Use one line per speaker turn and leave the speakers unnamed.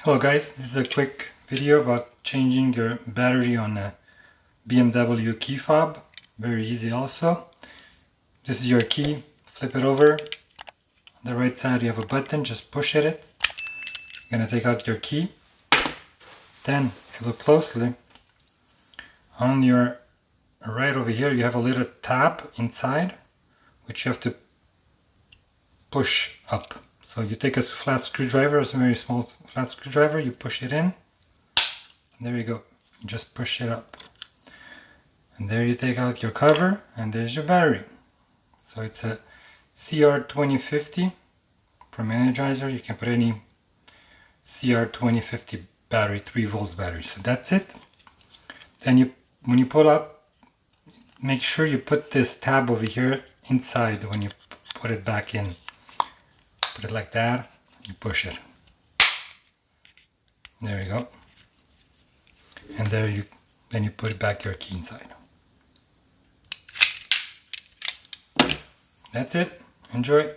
Hello guys, this is a quick video about changing your battery on a BMW key fob. Very easy also. This is your key, flip it over. On the right side you have a button, just push it. You're going to take out your key. Then, if you look closely, on your right over here you have a little tab inside, which you have to push up. So you take a flat screwdriver, a very small flat screwdriver, you push it in. There you go. You just push it up. And there you take out your cover, and there's your battery. So it's a CR2050 from Energizer. You can put any CR2050 battery, 3 volts battery. So that's it. Then when you pull up, make sure you put this tab over here inside when you put it back in. Put it like that, you push it. There you go. And then you put back your key inside. That's it. Enjoy.